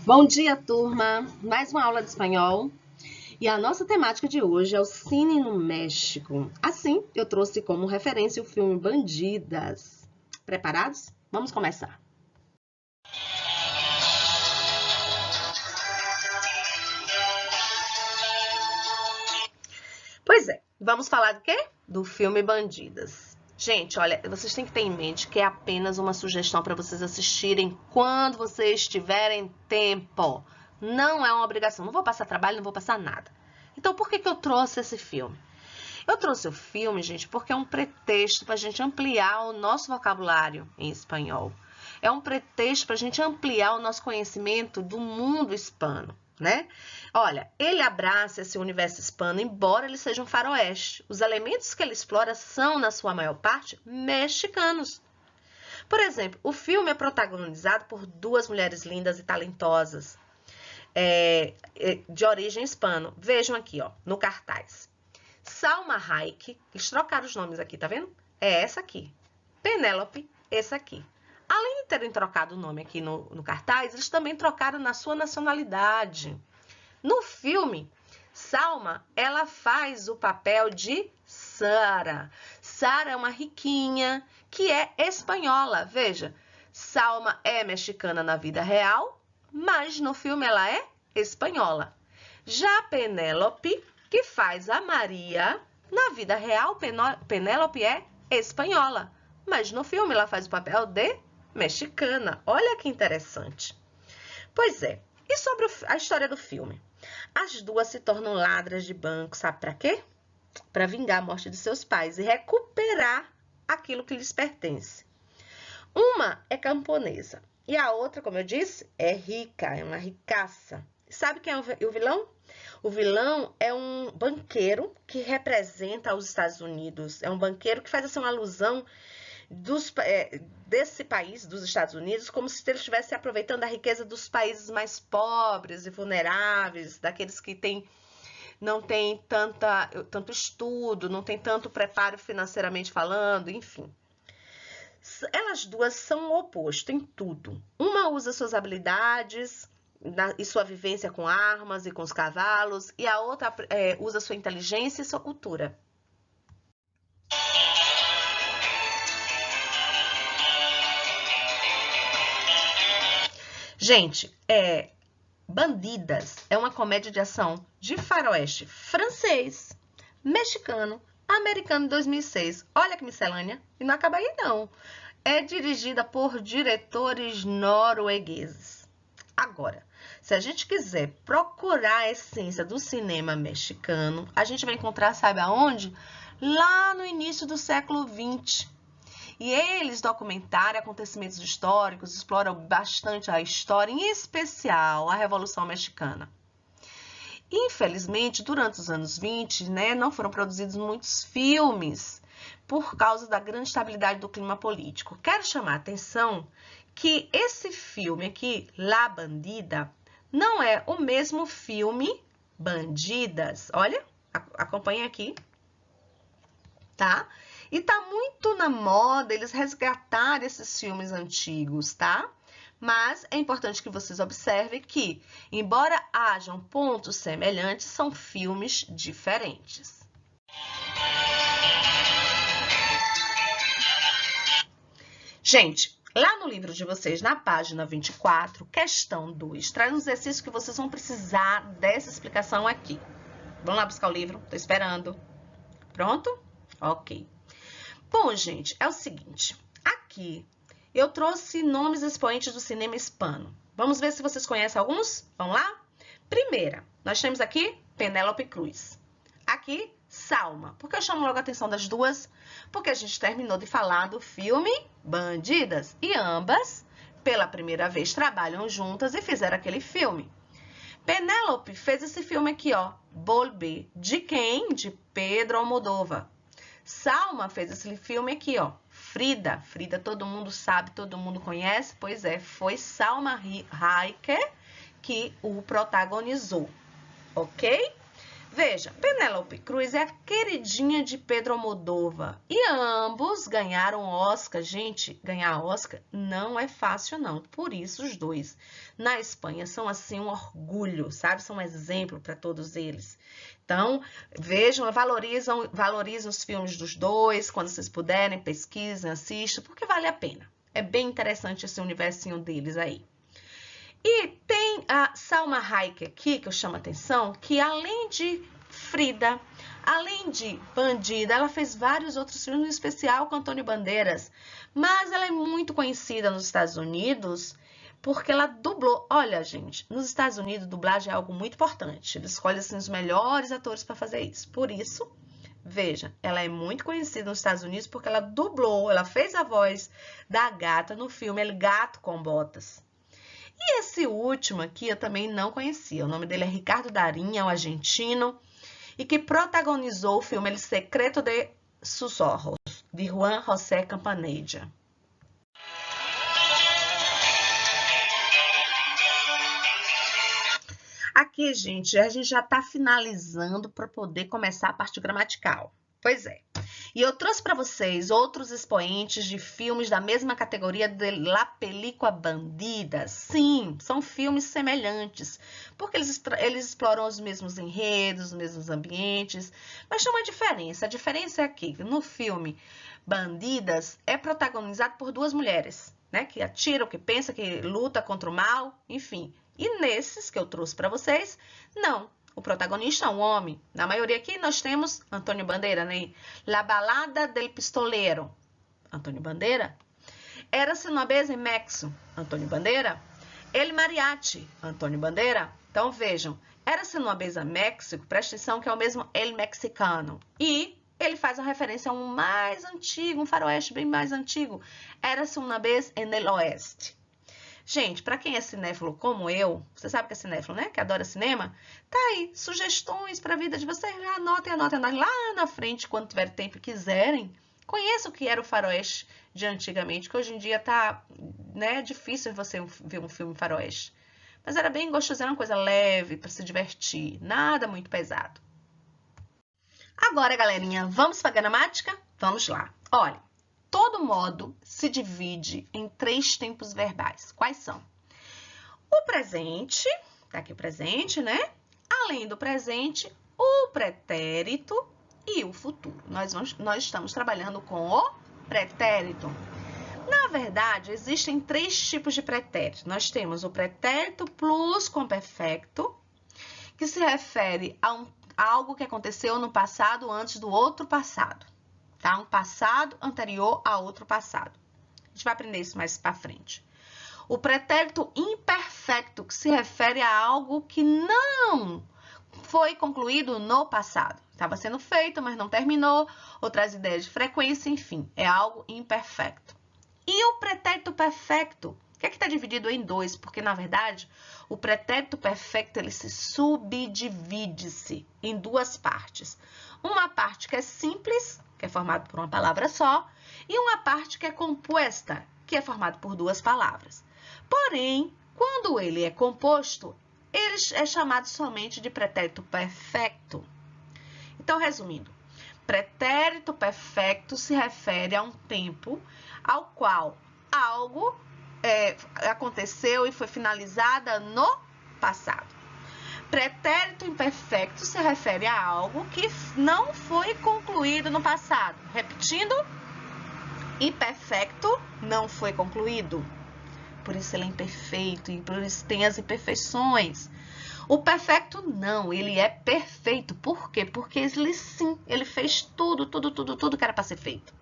Bom dia, turma! Mais uma aula de espanhol. E a nossa temática de hoje é o cine no México. Assim, eu trouxe como referência o filme Bandidas. Preparados? Vamos começar. Pois é, vamos falar do quê? Do filme Bandidas. Gente, olha, vocês têm que ter em mente que é apenas uma sugestão para vocês assistirem quando vocês tiverem tempo. Não é uma obrigação. Não vou passar trabalho, não vou passar nada. Então, por que eu trouxe esse filme? Eu trouxe o filme, gente, porque é um pretexto para a gente ampliar o nosso vocabulário em espanhol. É um pretexto para a gente ampliar o nosso conhecimento do mundo hispano, né? Olha, ele abraça esse universo hispano, embora ele seja um faroeste. Os elementos que ele explora são, na sua maior parte, mexicanos. Por exemplo, o filme é protagonizado por duas mulheres lindas e talentosas, de origem hispana. Vejam aqui, ó, no cartaz. Salma Hayek, eles trocaram os nomes aqui, tá vendo? É essa aqui. Penélope, essa aqui. Além de terem trocado o nome aqui no cartaz, eles também trocaram na sua nacionalidade. No filme, Salma, ela faz o papel de Sara. Sara é uma riquinha que é espanhola. Veja, Salma é mexicana na vida real, mas no filme ela é espanhola. Já Penélope, que faz a Maria, na vida real, Penélope é espanhola, mas no filme ela faz o papel de mexicana. Olha que interessante. Pois é, e sobre a história do filme? As duas se tornam ladras de banco, sabe para quê? Para vingar a morte de seus pais e recuperar aquilo que lhes pertence. Uma é camponesa e a outra, como eu disse, é rica, é uma ricaça. Sabe quem é o vilão? O vilão é um banqueiro que representa os Estados Unidos. É um banqueiro que faz assim, uma alusão desse país, dos Estados Unidos, como se ele estivesse aproveitando a riqueza dos países mais pobres e vulneráveis, daqueles que não têm tanto estudo, não têm tanto preparo financeiramente falando, enfim. Elas duas são o oposto em tudo. Uma usa suas habilidades e sua vivência com armas e com os cavalos, e a outra usa sua inteligência e sua cultura. Gente, Bandidas é uma comédia de ação de faroeste francês, mexicano, americano de 2006. Olha que miscelânea. E não acaba aí, não. É dirigida por diretores noruegueses. Agora, se a gente quiser procurar a essência do cinema mexicano, a gente vai encontrar, sabe aonde? Lá no início do século XX. E eles documentaram acontecimentos históricos, exploram bastante a história, em especial a Revolução Mexicana. Infelizmente, durante os anos 20, não foram produzidos muitos filmes por causa da grande estabilidade do clima político. Quero chamar a atenção que esse filme aqui, La Bandida, não é o mesmo filme Bandidas. Olha, acompanha aqui, tá? E tá muito na moda eles resgatarem esses filmes antigos, tá? Mas é importante que vocês observem que, embora hajam pontos semelhantes, são filmes diferentes. Gente, lá no livro de vocês, na página 24, questão 2, traz um exercício que vocês vão precisar dessa explicação aqui. Vamos lá buscar o livro? Tô esperando. Pronto? Ok. Bom, gente, é o seguinte. Aqui eu trouxe nomes expoentes do cinema hispano. Vamos ver se vocês conhecem alguns? Vamos lá? Primeira, nós temos aqui Penélope Cruz. Aqui, Salma. Por que eu chamo logo a atenção das duas? Porque a gente terminou de falar do filme Bandidas. E ambas, pela primeira vez, trabalham juntas e fizeram aquele filme. Penélope fez esse filme aqui, ó, Volver. De quem? De Pedro Almodóvar. Salma fez esse filme aqui, ó, Frida. Frida todo mundo sabe, todo mundo conhece. Pois é, foi Salma Hayek que o protagonizou, ok? Veja, Penélope Cruz é a queridinha de Pedro Almodóvar. E ambos ganharam Oscar. Gente, ganhar Oscar não é fácil, não. Por isso, os dois na Espanha são, assim, um orgulho, sabe? São um exemplo para todos eles. Então, vejam, valorizem os filmes dos dois. Quando vocês puderem, pesquisem, assistam, porque vale a pena. É bem interessante esse universinho deles aí. E tem a Salma Hayek aqui, que eu chamo a atenção, que além de Frida, além de Bandida, ela fez vários outros filmes, em especial com Antônio Bandeiras. Mas ela é muito conhecida nos Estados Unidos porque ela dublou. Olha, gente, nos Estados Unidos, dublagem é algo muito importante. Eles escolhem assim, os melhores atores para fazer isso. Por isso, veja, ela é muito conhecida nos Estados Unidos porque ela dublou, ela fez a voz da gata no filme El Gato com Botas. E esse último aqui eu também não conhecia. O nome dele é Ricardo Darín, é um argentino, e que protagonizou o filme El Secreto de sus Ojos, de Juan José Campanella. Aqui, gente, a gente já está finalizando para poder começar a parte gramatical. Pois é. E eu trouxe para vocês outros expoentes de filmes da mesma categoria de La Película Bandida. Sim, são filmes semelhantes, porque eles exploram os mesmos enredos, os mesmos ambientes, mas tem uma diferença. A diferença é aqui, no filme Bandidas é protagonizado por duas mulheres, né? Que atiram, que pensam, que luta contra o mal, enfim. E nesses que eu trouxe para vocês, não. O protagonista é um homem. Na maioria aqui nós temos Antônio Bandeira, né? La Balada del Pistoleiro, Antônio Bandeira. Érase uma vez em México, Antônio Bandeira. El Mariachi, Antônio Bandeira. Então vejam, Érase uma vez em México, presta atenção que é o mesmo El Mexicano. E ele faz uma referência a um mais antigo, um faroeste bem mais antigo. Érase uma vez en el Oeste. Gente, para quem é cinéfilo como eu, você sabe que é cinéfilo, né? Que adora cinema, tá aí, sugestões para a vida de vocês, já anotem lá na frente, quando tiver tempo e quiserem. Conheça o que era o faroeste de antigamente, que hoje em dia tá, né, difícil você ver um filme faroeste. Mas era bem gostoso, era uma coisa leve para se divertir, nada muito pesado. Agora, galerinha, vamos para a gramática? Vamos lá. Olha, todo modo se divide em 3 tempos verbais. Quais são? O presente, tá aqui o presente, né? Além do presente, o pretérito e o futuro. Nós estamos trabalhando com o pretérito. Na verdade, existem 3 tipos de pretérito. Nós temos o pretérito plusquamperfecto, que se refere a algo que aconteceu no passado antes do outro passado. Tá? Um passado anterior a outro passado. A gente vai aprender isso mais para frente. O pretérito imperfecto, que se refere a algo que não foi concluído no passado. Estava sendo feito, mas não terminou, outras ideias de frequência, enfim, é algo imperfecto. E o pretérito perfecto, que está dividido em 2, porque, na verdade, o pretérito perfecto, ele se subdivide-se em 2 partes. Uma parte que é simples, que é formado por uma palavra só, e uma parte que é composta, que é formado por 2 palavras. Porém, quando ele é composto, ele é chamado somente de pretérito perfecto. Então, resumindo, pretérito perfecto se refere a um tempo ao qual algo aconteceu e foi finalizada no passado. Pretérito imperfecto se refere a algo que não foi concluído no passado. Repetindo, imperfecto não foi concluído. Por isso ele é imperfeito e por isso tem as imperfeições. O perfecto não, ele é perfeito. Por quê? Porque ele fez tudo que era para ser feito.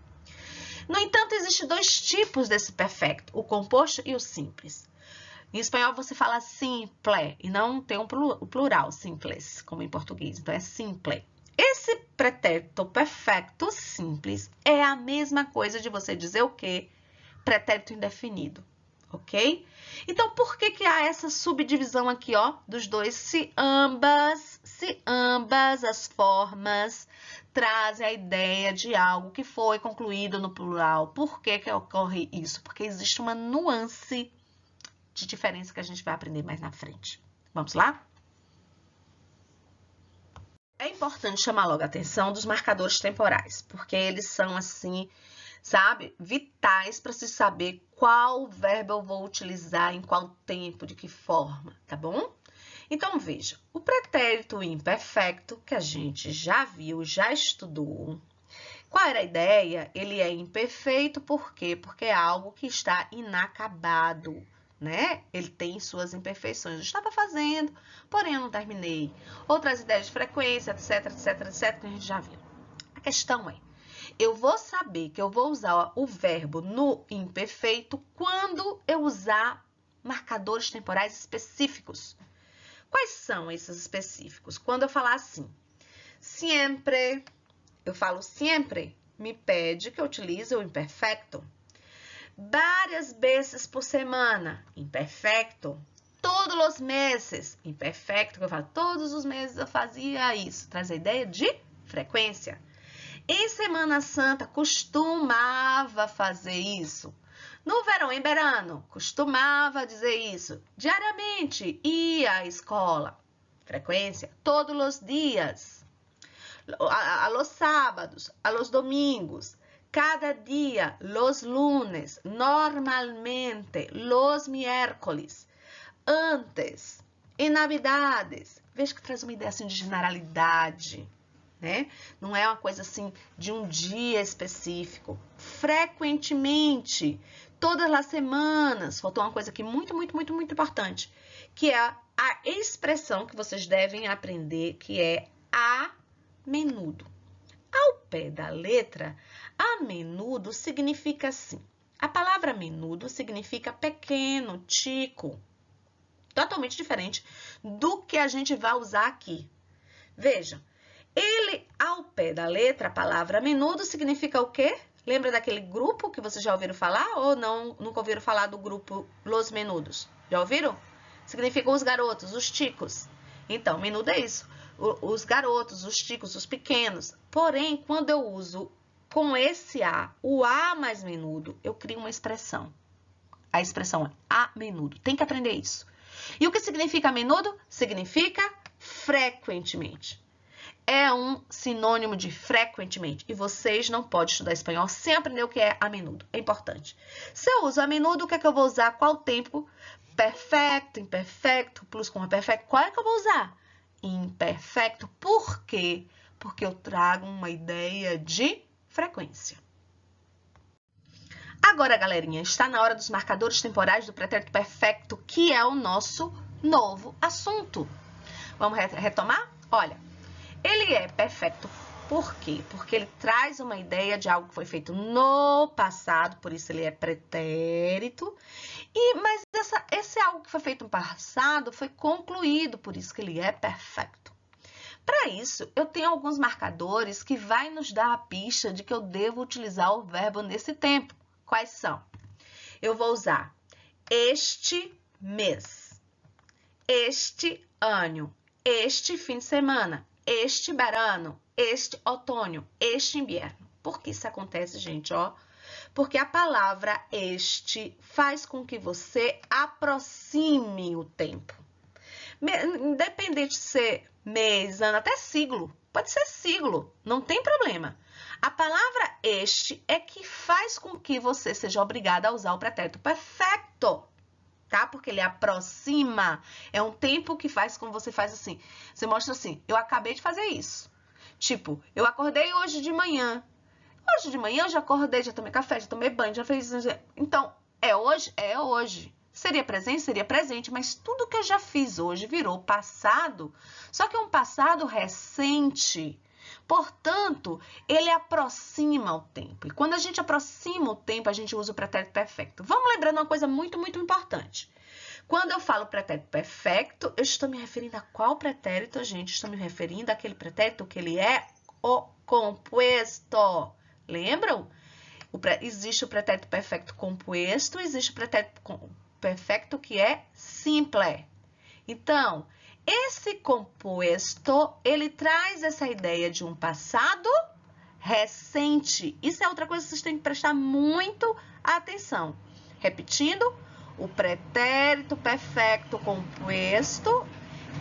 No entanto, existem 2 tipos desse perfecto, o composto e o simples. Em espanhol você fala simple e não tem o plural, simples, como em português. Então é simple. Esse pretérito perfecto simples é a mesma coisa de você dizer o quê? Pretérito indefinido, ok? Então, por que há essa subdivisão aqui, ó, dos 2? Se ambas as formas trazem a ideia de algo que foi concluído no plural. Por que ocorre isso? Porque existe uma nuance de diferença que a gente vai aprender mais na frente. Vamos lá? É importante chamar logo a atenção dos marcadores temporais, porque eles são, assim, sabe, vitais para se saber qual verbo eu vou utilizar, em qual tempo, de que forma, tá bom? Então, veja, o pretérito imperfecto, que a gente já viu, já estudou. Qual era a ideia? Ele é imperfeito, por quê? Porque é algo que está inacabado, né? Ele tem suas imperfeições. Eu estava fazendo, porém eu não terminei. Outras ideias de frequência, etc, etc, etc, que a gente já viu. A questão é, eu vou saber que eu vou usar o verbo no imperfeito quando eu usar marcadores temporais específicos. Quais são esses específicos? Quando eu falar assim, sempre, eu falo sempre, me pede que eu utilize o imperfecto. Várias vezes por semana, imperfecto. Todos os meses, imperfecto, que eu falo, todos os meses eu fazia isso. Traz a ideia de frequência. Em Semana Santa, costumava fazer isso. No verão, em verano, costumava dizer isso. Diariamente, ia à escola. Frequência, todos os dias. A los sábados, a los domingos. Cada dia, los lunes, normalmente, los miércoles, antes, em Navidades. Veja que traz uma ideia assim de generalidade, né? Não é uma coisa assim de um dia específico. Frequentemente, todas as semanas. Faltou uma coisa aqui muito, muito, muito, muito importante, que é a expressão que vocês devem aprender, que é a menudo. Ao pé da letra, a menudo significa assim. A palavra menudo significa pequeno, tico. Totalmente diferente do que a gente vai usar aqui. Veja, ele, ao pé da letra, a palavra menudo significa o quê? Lembra daquele grupo que vocês já ouviram falar ou não? Nunca ouviram falar do grupo Los Menudos? Já ouviram? Significam os garotos, os ticos. Então, menudo é isso. Os garotos, os ticos, os pequenos. Porém, quando eu uso com esse A, o A mais menudo, eu crio uma expressão. A expressão é a menudo. Tem que aprender isso. E o que significa a menudo? Significa frequentemente. É um sinônimo de frequentemente. E vocês não podem estudar espanhol sem aprender o que é a menudo. É importante. Se eu uso a menudo, o que é que eu vou usar? Qual tempo? Perfecto, imperfecto, plus com perfecto. Qual é que eu vou usar? Imperfecto. Por quê? Porque eu trago uma ideia de frequência. Agora, galerinha, está na hora dos marcadores temporais do pretérito perfecto, que é o nosso novo assunto. Vamos retomar? Olha, ele é perfeito por quê? Porque ele traz uma ideia de algo que foi feito no passado, por isso ele é pretérito. Mas esse algo que foi feito no passado foi concluído, por isso que ele é perfeito. Para isso, eu tenho alguns marcadores que vai nos dar a pista de que eu devo utilizar o verbo nesse tempo. Quais são? Eu vou usar este mês, este ano, este fim de semana, este verano, este outono, este inverno. Por que isso acontece, gente? Ó, porque a palavra este faz com que você aproxime o tempo. Independente de ser mês, ano, até siglo. Pode ser siglo, não tem problema. A palavra este é que faz com que você seja obrigada a usar o pretérito perfecto, tá? Porque ele aproxima. É um tempo que faz como você faz assim. Você mostra assim, eu acabei de fazer isso. Tipo, eu acordei hoje de manhã. Hoje de manhã eu já acordei, já tomei café, já tomei banho, já fiz isso. Então, é hoje? É hoje. Seria presente? Seria presente, mas tudo que eu já fiz hoje virou passado, só que é um passado recente. Portanto, ele aproxima o tempo. E quando a gente aproxima o tempo, a gente usa o pretérito perfeito. Vamos lembrando uma coisa muito, muito importante. Quando eu falo pretérito perfeito, eu estou me referindo a qual pretérito, gente? Estou me referindo àquele pretérito que ele é o composto. Lembram? Existe o pretérito perfeito composto, existe o pretérito perfeito que é simple. Então, esse composto, ele traz essa ideia de um passado recente. Isso é outra coisa que vocês têm que prestar muito atenção. Repetindo, o pretérito perfeito composto,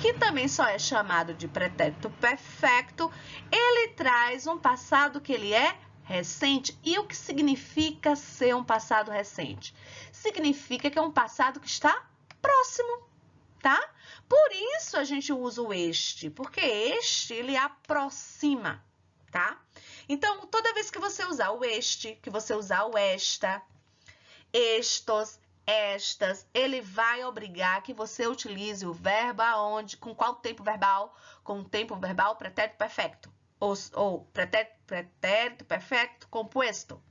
que também só é chamado de pretérito perfeito, ele traz um passado que ele é recente. E o que significa ser um passado recente? Significa que é um passado que está próximo, tá? Por isso a gente usa o este, porque este, ele aproxima, tá? Então, toda vez que você usar o este, que você usar o esta, estos, estas, ele vai obrigar que você utilize o verbo aonde, com qual tempo verbal? Com o tempo verbal pretérito perfeito, ou pretérito perfeito composto.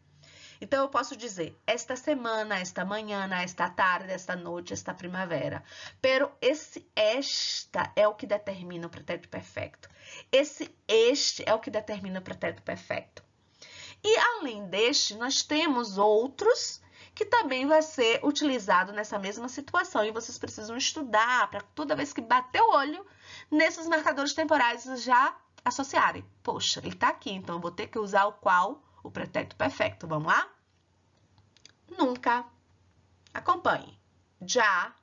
Então, eu posso dizer, esta semana, esta manhã, esta tarde, esta noite, esta primavera. Pero esse esta é o que determina o pretérito perfeito. Esse este é o que determina o pretérito perfeito. E, além deste, nós temos outros que também vai ser utilizado nessa mesma situação. E vocês precisam estudar para toda vez que bater o olho nesses marcadores temporais já associarem. Poxa, ele está aqui, então eu vou ter que usar o qual? O pretérito perfeito. Vamos lá? Nunca. Acompanhe. Já.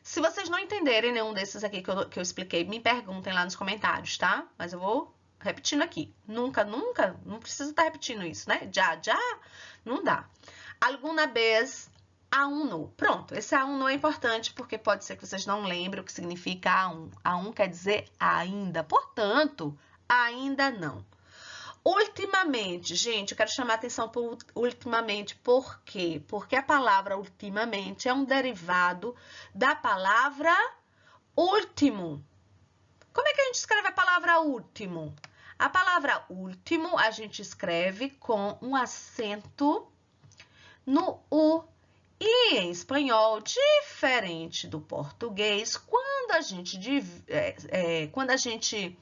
Se vocês não entenderem nenhum desses aqui que eu expliquei, me perguntem lá nos comentários, tá? Mas eu vou repetindo aqui. Nunca, nunca. Não precisa estar repetindo isso, né? Já, já. Não dá. Alguma vez, aún no. Pronto. Esse aún no é importante porque pode ser que vocês não lembrem o que significa aún. Aún quer dizer ainda. Portanto, ainda não. Ultimamente, gente, eu quero chamar a atenção por ultimamente, por quê? Porque a palavra ultimamente é um derivado da palavra último. Como é que a gente escreve a palavra último? A palavra último a gente escreve com um acento no U. E em espanhol, diferente do português, quando a gente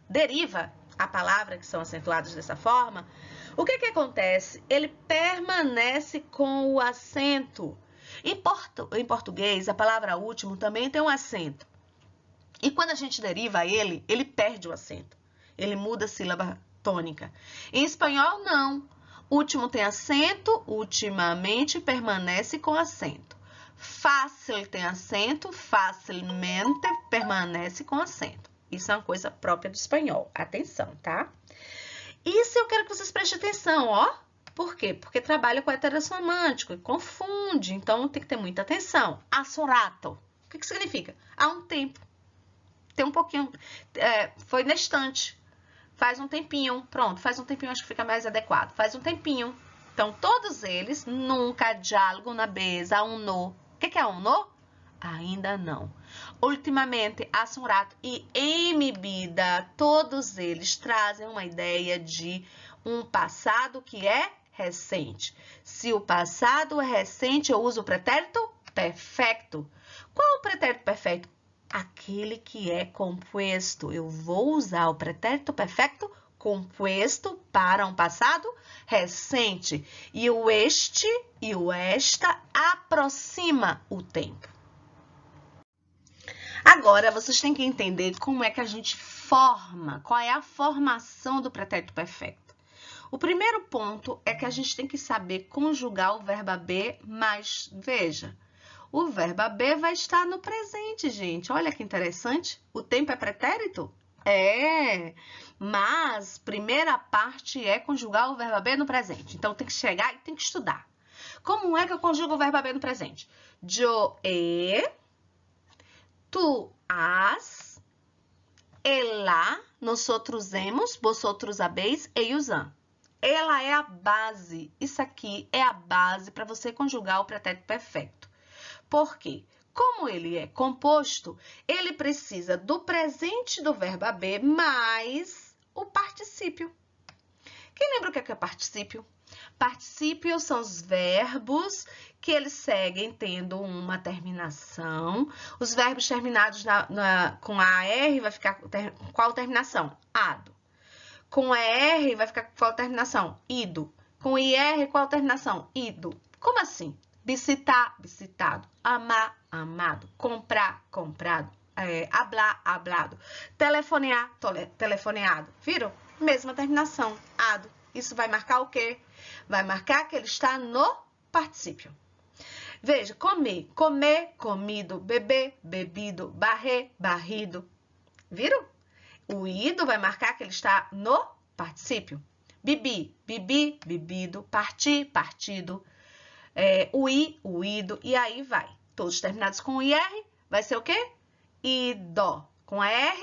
deriva a palavra, que são acentuadas dessa forma, o que acontece? Ele permanece com o acento. Em português, a palavra último também tem um acento. E quando a gente deriva ele, ele perde o acento. Ele muda a sílaba tônica. Em espanhol, não. Último tem acento, ultimamente permanece com acento. Fácil tem acento, facilmente permanece com acento. Isso é uma coisa própria do espanhol. Atenção, tá? Isso eu quero que vocês prestem atenção, ó. Por quê? Porque trabalha com heterossemântico e confunde. Então, tem que ter muita atenção. Hace rato. O que significa? Há um tempo. Tem um pouquinho. Foi na estante. Faz um tempinho. Pronto, faz um tempinho, acho que fica mais adequado. Faz um tempinho. Então, todos eles, nunca, já, alguma vez, aún no. O que é aún no? Ainda não. Ultimamente, hace um rato e em mi vida, todos eles trazem uma ideia de um passado que é recente. Se o passado é recente, eu uso o pretérito perfeito. Qual é o pretérito perfeito? Aquele que é composto. Eu vou usar o pretérito perfeito composto para um passado recente. E o este e o esta aproxima o tempo. Agora, vocês têm que entender como é que a gente forma, qual é a formação do pretérito perfeito. O primeiro ponto é que a gente tem que saber conjugar o verbo haver, mas, veja, o verbo haver vai estar no presente, gente. Olha que interessante. O tempo é pretérito? É, mas primeira parte é conjugar o verbo haver no presente. Então, tem que chegar e tem que estudar. Como é que eu conjugo o verbo haver no presente? Yo he... Tu has, ela, nosotros hemos, vosotros habéis, ellos han. Ela é a base. Isso aqui é a base para você conjugar o pretérito perfeito. Por quê? Como ele é composto, ele precisa do presente do verbo haver mais o particípio. Quem lembra o que é particípio? Particípios são os verbos que eles seguem tendo uma terminação. Os verbos terminados com AR vai ficar com qual terminação? Ado. Com ER vai ficar com qual terminação? Ido. Com IR, qual terminação? Ido. Como assim? Visitar, visitado. Amar, amado. Comprar, comprado. Hablar, hablado. Telefonear, telefoneado. Viram? Mesma terminação. Ado. Isso vai marcar o quê? Vai marcar que ele está no particípio. Veja, comer, comer, comido, beber, bebido, barrer, barrido. Viram? O ido vai marcar que ele está no particípio. Bebi, bebi, bebido, partir, partido, uí, uído, e aí vai. Todos terminados com IR, vai ser o quê? Idó. Com AR,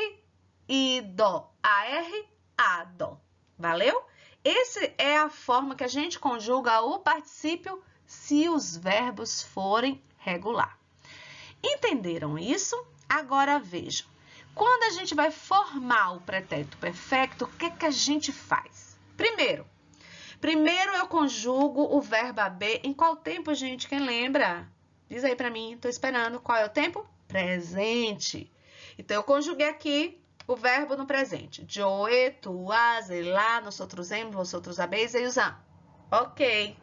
idó. AR, adó. Valeu? Essa é a forma que a gente conjuga o particípio se os verbos forem regular. Entenderam isso? Agora vejam. Quando a gente vai formar o pretérito perfeito, o que a gente faz? Primeiro eu conjugo o verbo haver em qual tempo, gente? Quem lembra? Diz aí pra mim, tô esperando. Qual é o tempo? Presente. Então, eu conjuguei aqui o verbo no presente. Yo, tu, as, lá, nosotros hemos, vosotros habéis, ellos han. Ok.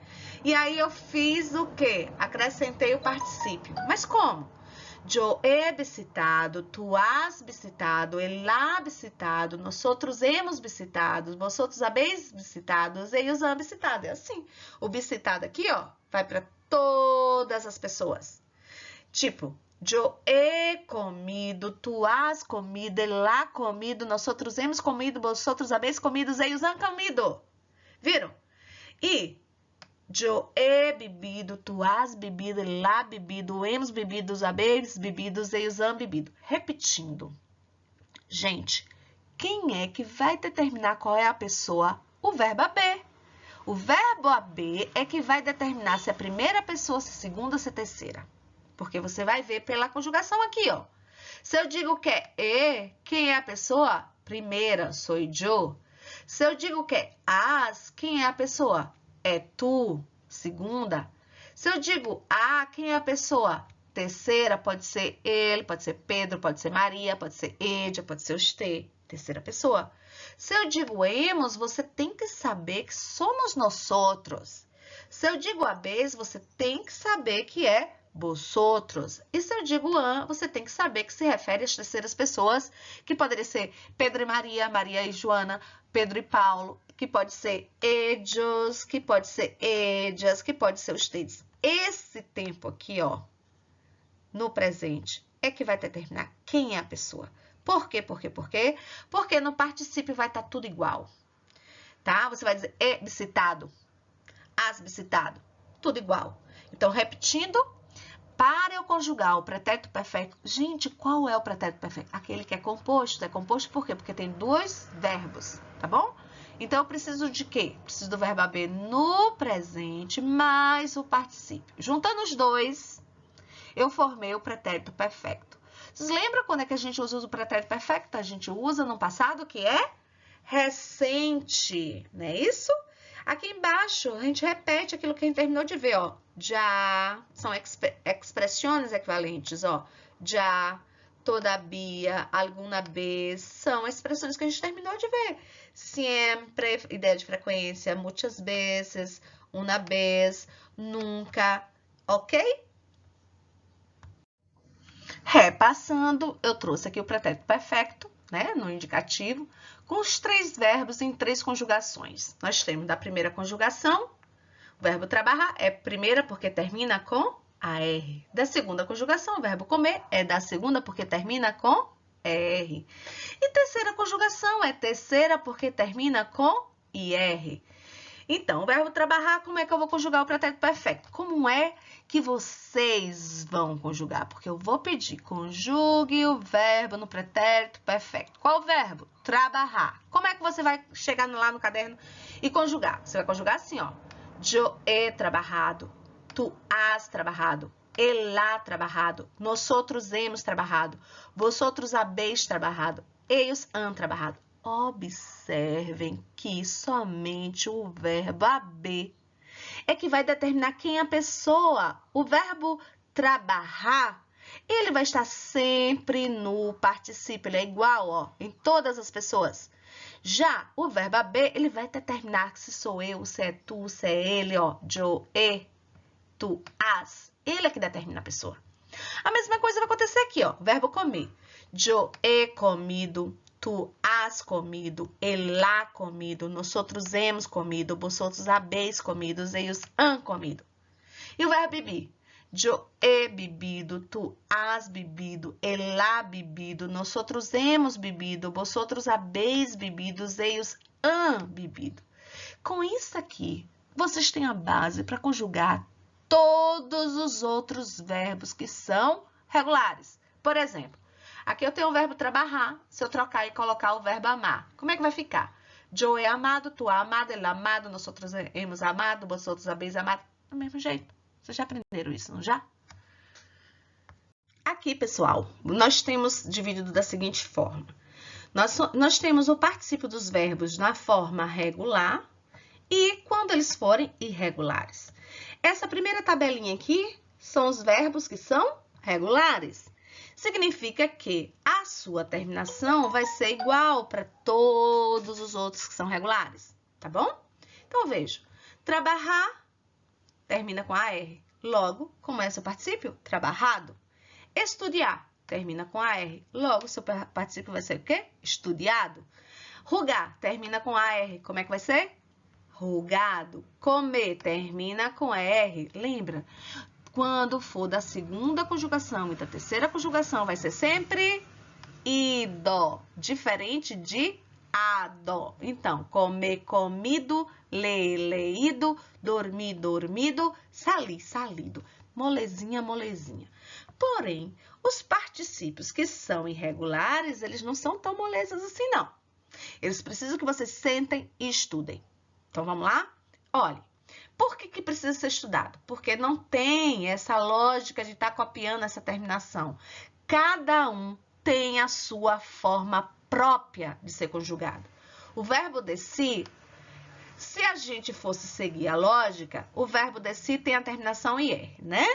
E aí, eu fiz o quê? Acrescentei o particípio. Mas como? Yo he visitado, tu has visitado, él ha visitado, nosotros hemos visitado, vosotros habéis visitado, ellos han visitado. É assim. O visitado aqui, ó, vai para todas as pessoas. Tipo, yo he comido, tu has comido, él ha comido, nosotros hemos comido, vosotros habéis comido, ellos han comido. Viram? E yo he bebido, tu has bebido, ele ha bebido, hemos bebido, os habéis bebido, eles han bebido. Repetindo. Gente, quem é que vai determinar qual é a pessoa? O verbo haver. O verbo haver é que vai determinar se é a primeira pessoa, se é a segunda, se é a terceira. Porque você vai ver pela conjugação aqui, ó. Se eu digo que é e, quem é a pessoa? Primeira, sou eu. Se eu digo que é as, quem é a pessoa? É tu, segunda. Se eu digo a, quem é a pessoa? Terceira, pode ser ele, pode ser Pedro, pode ser Maria, pode ser Edia, pode ser você. Terceira pessoa. Se eu digo hemos, você tem que saber que somos nós outros. Se eu digo habéis, você tem que saber que é vosotros. E se eu digo han, você tem que saber que se refere às terceiras pessoas, que poderia ser Pedro e Maria, Maria e Joana, Pedro e Paulo, que pode ser ellos, que pode ser ellas, que pode ser ustedes. Esse tempo aqui, ó, no presente, é que vai determinar quem é a pessoa. Por quê? Por quê? Por quê? Porque no particípio vai estar tudo igual, tá? Você vai dizer visitado, as visitado, tudo igual. Então, repetindo, para eu conjugar o pretérito perfeito, gente, qual é o pretérito perfeito? Aquele que é composto. É composto por quê? Porque tem dois verbos, tá bom? Então, eu preciso de quê? Preciso do verbo haver no presente mais o particípio. Juntando os dois, eu formei o pretérito perfeito. Vocês lembram quando é que a gente usa o pretérito perfeito? A gente usa no passado que é recente, não é isso? Aqui embaixo, a gente repete aquilo que a gente terminou de ver, ó. Já, são expressões equivalentes, ó. Já, todavia, alguma vez, são expressões que a gente terminou de ver. Sempre, ideia de frequência, muitas vezes, uma vez, nunca, ok? Repassando, eu trouxe aqui o pretérito perfeito, né, no indicativo, com os três verbos em três conjugações. Nós temos da primeira conjugação, o verbo trabalhar é primeira porque termina com AR. Da segunda conjugação, o verbo comer é da segunda porque termina com ER. E terceira conjugação é terceira porque termina com IR. Então, o verbo trabalhar, como é que eu vou conjugar o pretérito perfeito? Como é que vocês vão conjugar? Porque eu vou pedir, conjugue o verbo no pretérito perfeito. Qual verbo? Trabalhar. Como é que você vai chegar lá no caderno e conjugar? Você vai conjugar assim, ó. Yo he trabajado, tu has trabajado, él ha trabajado, nosotros hemos trabajado, vosotros habéis trabajado, ellos han trabajado. Observem que somente o verbo haver é que vai determinar quem é a pessoa. O verbo trabalhar, ele vai estar sempre no particípio, ele é igual, ó, em todas as pessoas. Já o verbo haver, ele vai determinar se sou eu, se é tu, se é ele, ó, yo, he, tu, has. Ele é que determina a pessoa. A mesma coisa vai acontecer aqui, ó, verbo comer. Yo he comido, tu has comido, él ha comido, nosotros hemos comido, vosotros habéis comido, ellos han comido. E o verbo beber? Yo he bebido, tu has bebido, él ha bebido, nosotros hemos bebido, vosotros habéis bebido, ellos han bebido. Com isso aqui, vocês têm a base para conjugar todos os outros verbos que são regulares. Por exemplo, aqui eu tenho o verbo trabalhar. Se eu trocar e colocar o verbo amar, como é que vai ficar? Yo he amado, tu ha amado, ele ha amado, nosotros hemos amado, vosotros habéis amado. Do mesmo jeito. Vocês já aprenderam isso, não já? Aqui, pessoal, nós temos dividido da seguinte forma. Nós temos o particípio dos verbos na forma regular e quando eles forem irregulares. Essa primeira tabelinha aqui são os verbos que são regulares. Significa que a sua terminação vai ser igual para todos os outros que são regulares, tá bom? Então, veja, trabalhar termina com AR, logo, começa o particípio, trabalhado. Estudar termina com AR, logo, seu particípio vai ser o quê? Estudiado. Rugar termina com AR, como é que vai ser? Rugado. Comer termina com R. Lembra? Quando for da segunda conjugação e da terceira conjugação, vai ser sempre ido, diferente de ado. Então, comer, comido, ler, leído, dormir, dormido, salir, salido. Molezinha, molezinha. Porém, os particípios que são irregulares, eles não são tão molezas assim, não. Eles precisam que vocês sentem e estudem. Então, vamos lá? Olha, por que precisa ser estudado? Porque não tem essa lógica de estar copiando essa terminação. Cada um tem a sua forma própria de ser conjugado. O verbo descer, se a gente fosse seguir a lógica, o verbo descer tem a terminação IR, né?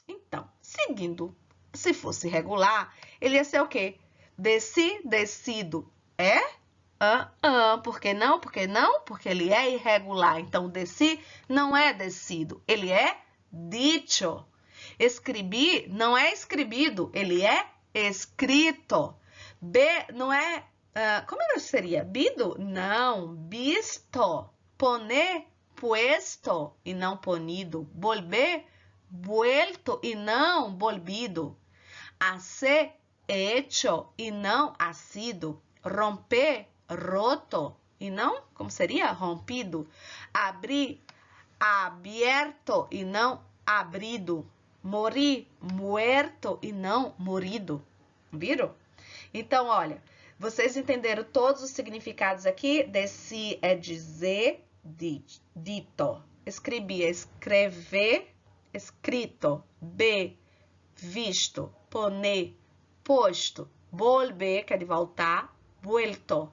Então, seguindo, se fosse regular, ele ia ser o quê? Desci, descido, é? Por que não? Por que não? Porque ele é irregular. Então, desci não é descido, ele é dicho. Escrevi não é escribido, ele é escrito. Não é... como seria? Bido? Não, visto. Poner, puesto e não ponido. Volver, vuelto e não volvido. Hacer, hecho e não ha sido. Romper, roto e não, como seria? Rompido. Abrir, aberto e não abrido. Morir, muerto e não morido. Viram? Então, olha, vocês entenderam todos os significados aqui? Desci é dizer, dito. Escrevi é escrever, escrito. Visto. Poner, posto. Volver, que é de voltar. Vuelto.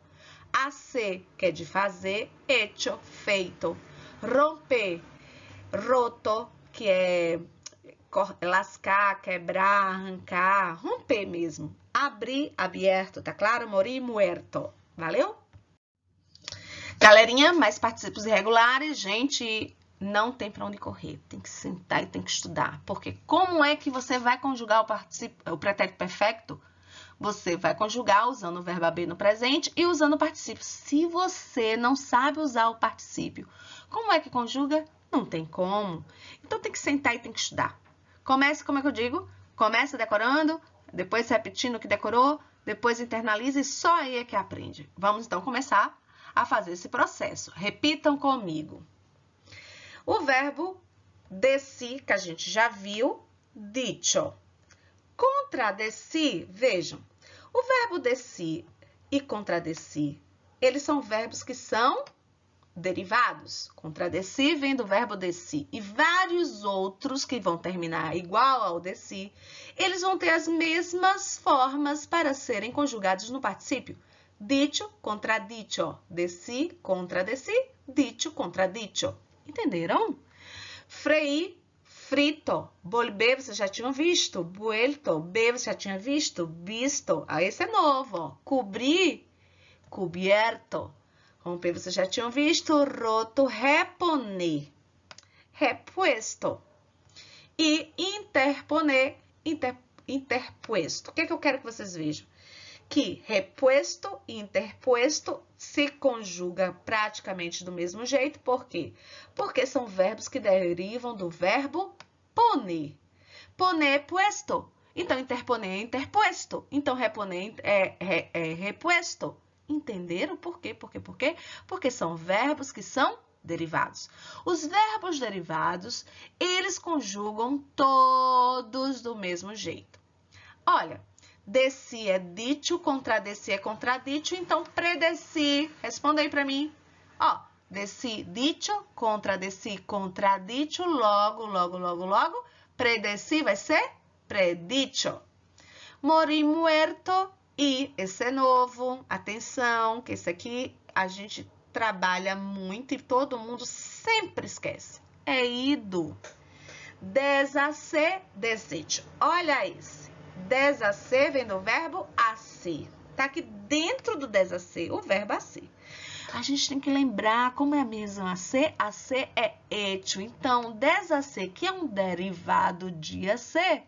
Hacer, que é de fazer. Hecho, feito. Romper, roto, que é lascar, quebrar, arrancar, romper mesmo. Abrir, aberto, tá claro? Morir, muerto. Valeu? Galerinha, mais particípios irregulares, gente, não tem para onde correr. Tem que sentar e tem que estudar. Porque como é que você vai conjugar o pretérito perfeito? Você vai conjugar usando o verbo haver no presente e usando o particípio. Se você não sabe usar o particípio, como é que conjuga? Não tem como. Então, tem que sentar e tem que estudar. Comece, como é que eu digo? Começa decorando, depois repetindo o que decorou, depois internaliza e só aí é que aprende. Vamos, então, começar a fazer esse processo. Repitam comigo. O verbo desci, que a gente já viu, dicho. Contradesci, vejam, o verbo desci e contradesci, eles são verbos que são derivados. Contradesci vem do verbo desci e vários outros que vão terminar igual ao desci, eles vão ter as mesmas formas para serem conjugados no particípio. Dicho, contradicho, desci, contradesci, dicho, contradicho. Entenderam? Freí, frito, volver, vocês já tinham visto. Vuelto, B, você já tinha visto. Visto, esse é novo. Ó. Cobrir, cubierto. Romper, vocês já tinham visto. Roto, reponer. Repuesto. E interponer, interpuesto. O que eu quero que vocês vejam? Que repuesto e interpuesto se conjuga praticamente do mesmo jeito. Por quê? Porque são verbos que derivam do verbo poner. Poner puesto. Então, interponer é interposto. Então, reponer é repuesto. Entenderam por quê? Por quê? Porque são verbos que são derivados. Os verbos derivados, eles conjugam todos do mesmo jeito. Olha, desci é dito, contradesci é contradito, então predesci. Responda aí para mim. Ó, desci, dito, contradesci, contradito, logo, predesci vai ser predicho. Mori muerto e esse é novo. Atenção, que esse aqui a gente trabalha muito e todo mundo sempre esquece. É ido. Deshacer, desejo. Olha esse. Deshacer vem do verbo hacer. Tá aqui dentro do deshacer o verbo hacer. A gente tem que lembrar como é mesmo hacer. Hacer é hecho. Então, deshacer, que é um derivado de hacer.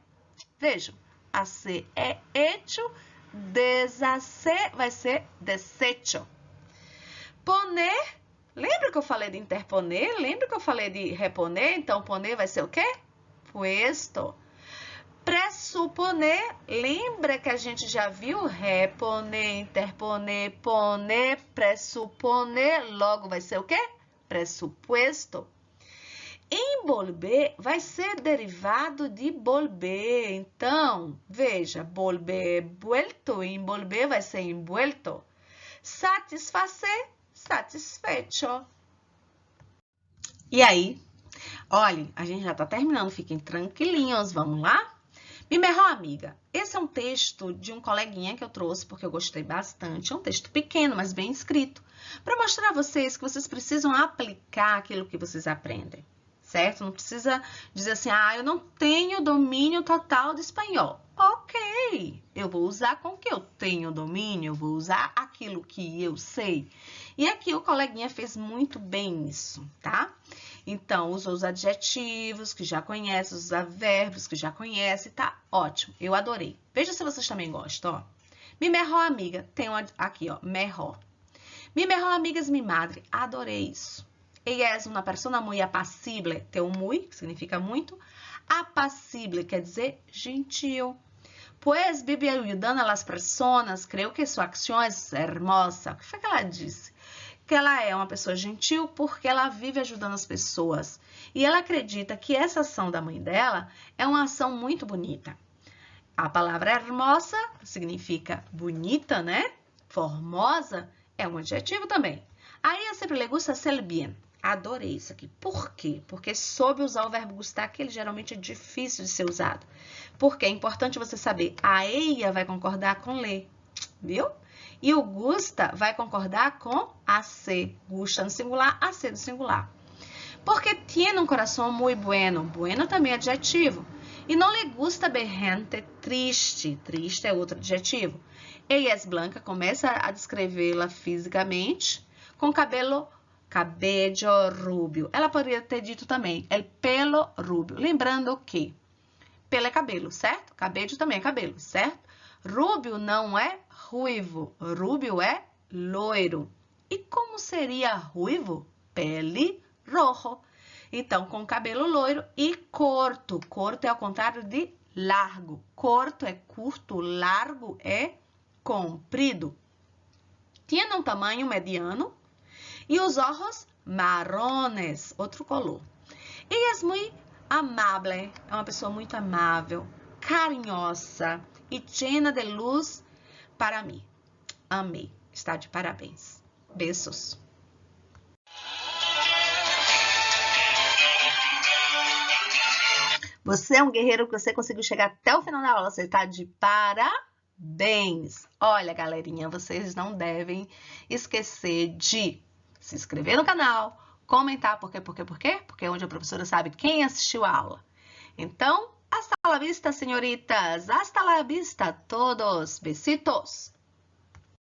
Vejam, hacer é hecho, deshacer vai ser desecho. Poner, lembra que eu falei de interponer? Lembra que eu falei de reponer? Então, poner vai ser o quê? Puesto. Pressuponer, lembra que a gente já viu? Reponer, interponer, poner, pressuponer, logo vai ser o quê? Pressuposto. Envolver vai ser derivado de volver. Então, veja, volver é vuelto, envolver vai ser envuelto. Satisfazer, satisfecho. E aí? Olha, a gente já está terminando, fiquem tranquilinhos, vamos lá? Mi mejor amiga. Esse é um texto de um coleguinha que eu trouxe porque eu gostei bastante. É um texto pequeno, mas bem escrito, para mostrar a vocês que vocês precisam aplicar aquilo que vocês aprendem, certo? Não precisa dizer assim, eu não tenho domínio total de espanhol. Ok, eu vou usar com o que eu tenho domínio, eu vou usar aquilo que eu sei. E aqui o coleguinha fez muito bem isso, tá? Então, usou os adjetivos que já conhece, os verbos que já conhece, tá ótimo. Eu adorei. Veja se vocês também gostam, ó. Mi mejor amiga, tem aqui, ó, mejor. Mi mejor amiga es mi madre. Adorei isso. Ella es una persona muy apacible. Tem o muy, que significa muito. Apacible quer dizer gentil. Pues vive ayudando a las personas. Creo que sua acción es hermosa. O que foi que ela disse? Que ela é uma pessoa gentil porque ela vive ajudando as pessoas. E ela acredita que essa ação da mãe dela é uma ação muito bonita. A palavra hermosa significa bonita, né? Formosa é um adjetivo também. Aí eu sempre le gusta ser bien. Adorei isso aqui. Por quê? Porque soube usar o verbo gustar, que ele geralmente é difícil de ser usado. Porque é importante você saber, a ella vai concordar com le, viu? E o gusta vai concordar com a ser. Gusta no singular, a ser no singular. Porque tiene um coração muito bueno. Bueno também é adjetivo. E não lhe gusta ver gente triste. Triste é outro adjetivo. Ella es blanca, começa a descrevê-la fisicamente com cabelo rubio. Ela poderia ter dito também, el pelo rubio. Lembrando que pelo é cabelo, certo? Cabello também é cabelo, certo? Rubio não é ruivo, rubio é loiro. E como seria ruivo? Pele rojo. Então, com cabelo loiro e corto. Corto é ao contrário de largo. Corto é curto, largo é comprido. Tinha um tamanho mediano e os ojos marrones, outro color. E é muito amable, é uma pessoa muito amável, carinhosa e llena de luz para mim. Amei, está de parabéns. Beijos. Você é um guerreiro que você conseguiu chegar até o final da aula, você está de parabéns. Olha, galerinha, vocês não devem esquecer de se inscrever no canal, comentar por quê? Porque é onde a professora sabe quem assistiu a aula. Então, hasta la vista, senhoritas. Hasta la vista, todos. Besitos.